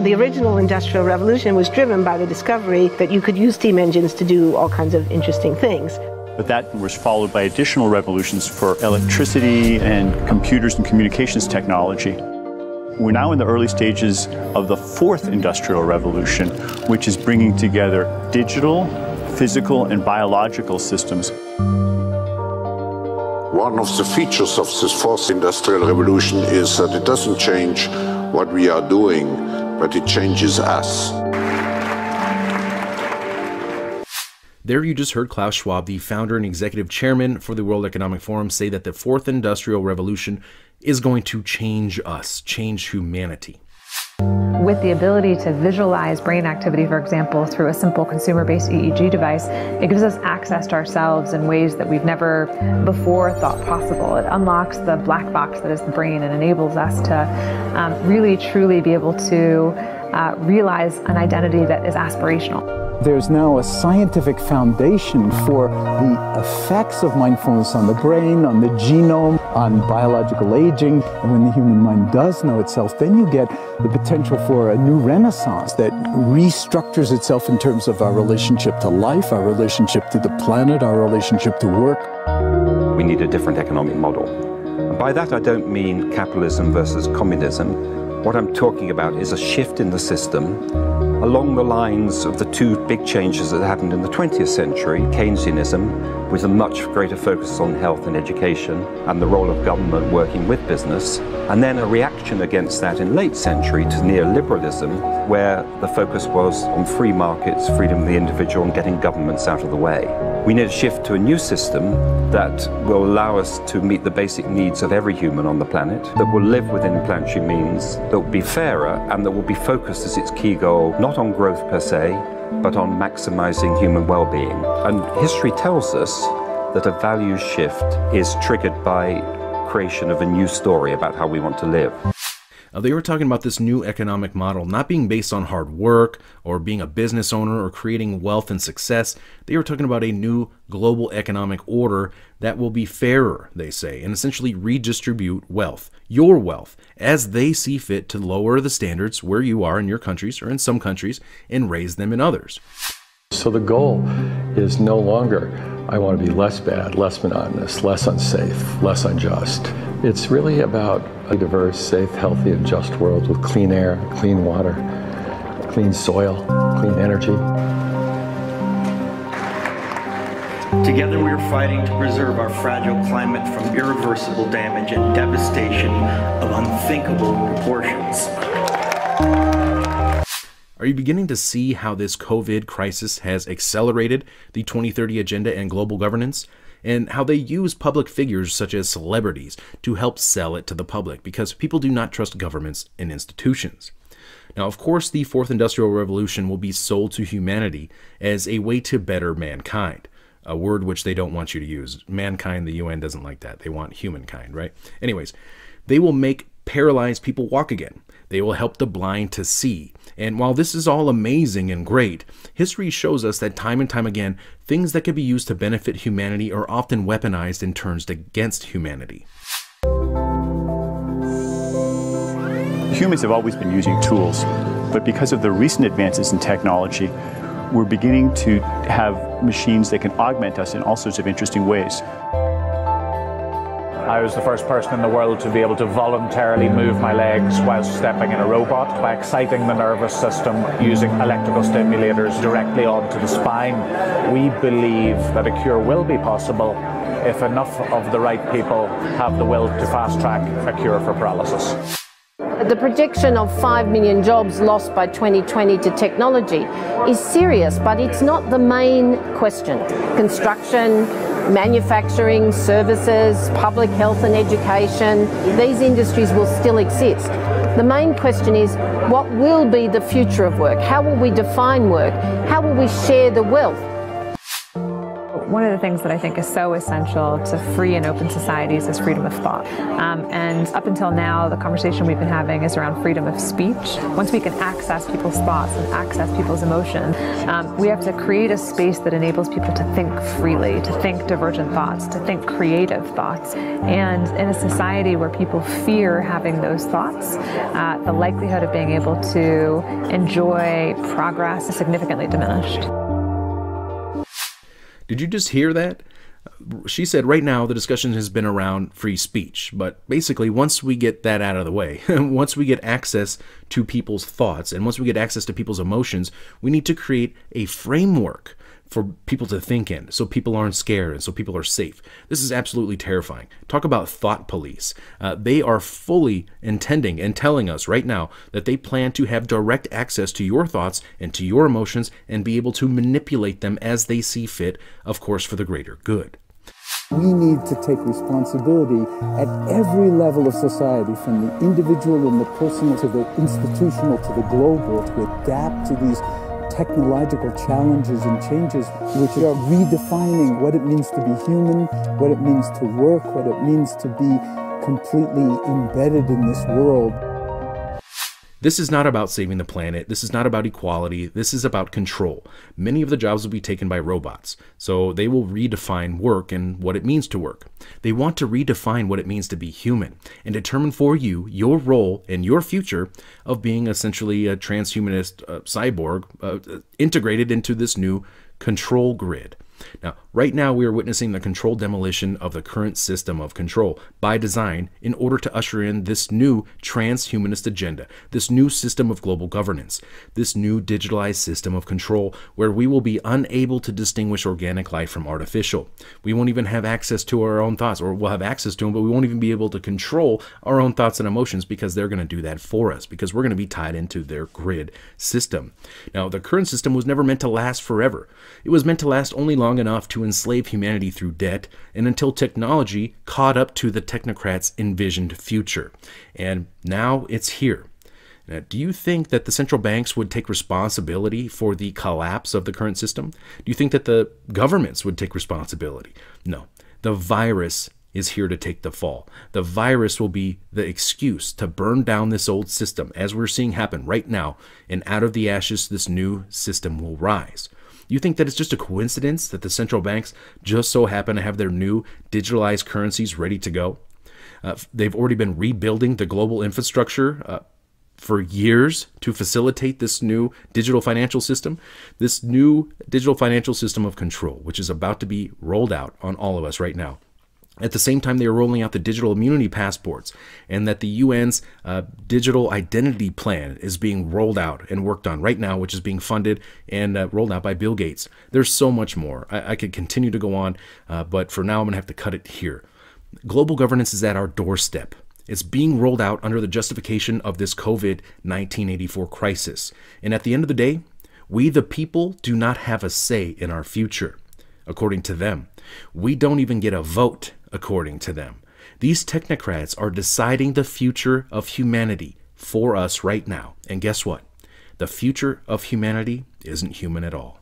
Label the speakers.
Speaker 1: The original Industrial Revolution was driven by the discovery that you could use steam engines to do all kinds of interesting things.
Speaker 2: But that was followed by additional revolutions for electricity and computers and communications technology. We're now in the early stages of the fourth industrial revolution, which is bringing together digital, physical, and biological systems.
Speaker 3: One of the features of this fourth industrial revolution is that it doesn't change what we are doing, but it changes us.
Speaker 4: There you just heard Klaus Schwab, the founder and executive chairman for the World Economic Forum, say that the fourth industrial revolution is going to change us, change humanity.
Speaker 5: With the ability to visualize brain activity, for example, through a simple consumer-based EEG device, it gives us access to ourselves in ways that we've never before thought possible. It unlocks the black box that is the brain and enables us to really, truly be able to realize an identity that is aspirational.
Speaker 6: There's now a scientific foundation for the effects of mindfulness on the brain, on the genome, on biological aging. And when the human mind does know itself, then you get the potential for a new renaissance that restructures itself in terms of our relationship to life, our relationship to the planet, our relationship to work.
Speaker 7: We need a different economic model. And by that I don't mean capitalism versus communism. What I'm talking about is a shift in the system along the lines of the two big changes that happened in the 20th century, Keynesianism, with a much greater focus on health and education and the role of government working with business, and then a reaction against that in late century to neoliberalism, where the focus was on free markets, freedom of the individual, and getting governments out of the way. We need a shift to a new system that will allow us to meet the basic needs of every human on the planet, that will live within planetary means, that will be fairer, and that will be focused as its key goal, not on growth per se, but on maximizing human well-being. And history tells us that a values shift is triggered by creation of a new story about how we want to live.
Speaker 4: Now, they were talking about this new economic model not being based on hard work or being a business owner or creating wealth and success. They were talking about a new global economic order that will be fairer, they say, and essentially redistribute wealth, your wealth, as they see fit to lower the standards where you are in your countries or in some countries and raise them in others.
Speaker 8: So the goal is no longer, I want to be less bad, less monotonous, less unsafe, less unjust. It's really about a diverse, safe, healthy, and just world with clean air, clean water, clean soil, clean energy.
Speaker 9: Together we are fighting to preserve our fragile climate from irreversible damage and devastation of unthinkable proportions.
Speaker 4: Are you beginning to see how this COVID crisis has accelerated the 2030 agenda and global governance, and how they use public figures such as celebrities to help sell it to the public because people do not trust governments and institutions? Now, of course, the fourth industrial revolution will be sold to humanity as a way to better mankind, a word which they don't want you to use. Mankind, the UN doesn't like that. They want humankind, right? Anyways, they will make paralyzed people walk again. They will help the blind to see. And while this is all amazing and great, history shows us that time and time again, things that could be used to benefit humanity are often weaponized and turned against humanity.
Speaker 2: Humans have always been using tools, but because of the recent advances in technology, we're beginning to have machines that can augment us in all sorts of interesting ways.
Speaker 10: I was the first person in the world to be able to voluntarily move my legs whilst stepping in a robot by exciting the nervous system using electrical stimulators directly onto the spine. We believe that a cure will be possible if enough of the right people have the will to fast-track a cure for paralysis.
Speaker 11: The projection of 5 million jobs lost by 2020 to technology is serious, but it's not the main question. Construction, manufacturing, services, public health and education, these industries will still exist. The main question is, what will be the future of work? How will we define work? How will we share the wealth?
Speaker 5: One of the things that I think is so essential to free and open societies is freedom of thought. And up until now, the conversation we've been having is around freedom of speech. Once we can access people's thoughts and access people's emotions, we have to create a space that enables people to think freely, to think divergent thoughts, to think creative thoughts. And in a society where people fear having those thoughts, the likelihood of being able to enjoy progress is significantly diminished.
Speaker 4: Did you just hear that? She said right now the discussion has been around free speech, but basically once we get that out of the way, once we get access to people's thoughts and once we get access to people's emotions, we need to create a framework for people to think in, so people aren't scared and so people are safe. This is absolutely terrifying. Talk about thought police. They are fully intending and telling us right now that they plan to have direct access to your thoughts and to your emotions and be able to manipulate them as they see fit, of course, for the greater good.
Speaker 6: We need to take responsibility at every level of society, from the individual and the personal to the institutional to the global, to adapt to these technological challenges and changes which are redefining what it means to be human, what it means to work, what it means to be completely embedded in this world.
Speaker 4: This is not about saving the planet. This is not about equality. This is about control. Many of the jobs will be taken by robots, so they will redefine work and what it means to work. They want to redefine what it means to be human and determine for you your role and your future of being essentially a transhumanist cyborg integrated into this new control grid. Now, right now we are witnessing the controlled demolition of the current system of control by design in order to usher in this new transhumanist agenda, this new system of global governance, this new digitalized system of control where we will be unable to distinguish organic life from artificial. We won't even have access to our own thoughts, or we'll have access to them, but we won't even be able to control our own thoughts and emotions because they're going to do that for us, because we're going to be tied into their grid system. Now, the current system was never meant to last forever. It was meant to last only long enough to enslave humanity through debt and until technology caught up to the technocrats' envisioned future. And now it's here. Now, do you think that the central banks would take responsibility for the collapse of the current system? Do you think that the governments would take responsibility? No. The virus is here to take the fall. The virus will be the excuse to burn down this old system, as we're seeing happen right now, and out of the ashes this new system will rise. You think that it's just a coincidence that the central banks just so happen to have their new digitalized currencies ready to go? They've already been rebuilding the global infrastructure for years to facilitate this new digital financial system, this new digital financial system of control, which is about to be rolled out on all of us right now. At the same time, they are rolling out the digital immunity passports, and that the UN's digital identity plan is being rolled out and worked on right now, which is being funded and rolled out by Bill Gates. There's so much more. I could continue to go on, but for now, I'm going to have to cut it here. Global governance is at our doorstep. It's being rolled out under the justification of this COVID-1984 crisis. And at the end of the day, we the people do not have a say in our future, according to them. We don't even get a vote, according to them. These technocrats are deciding the future of humanity for us right now. And guess what? The future of humanity isn't human at all.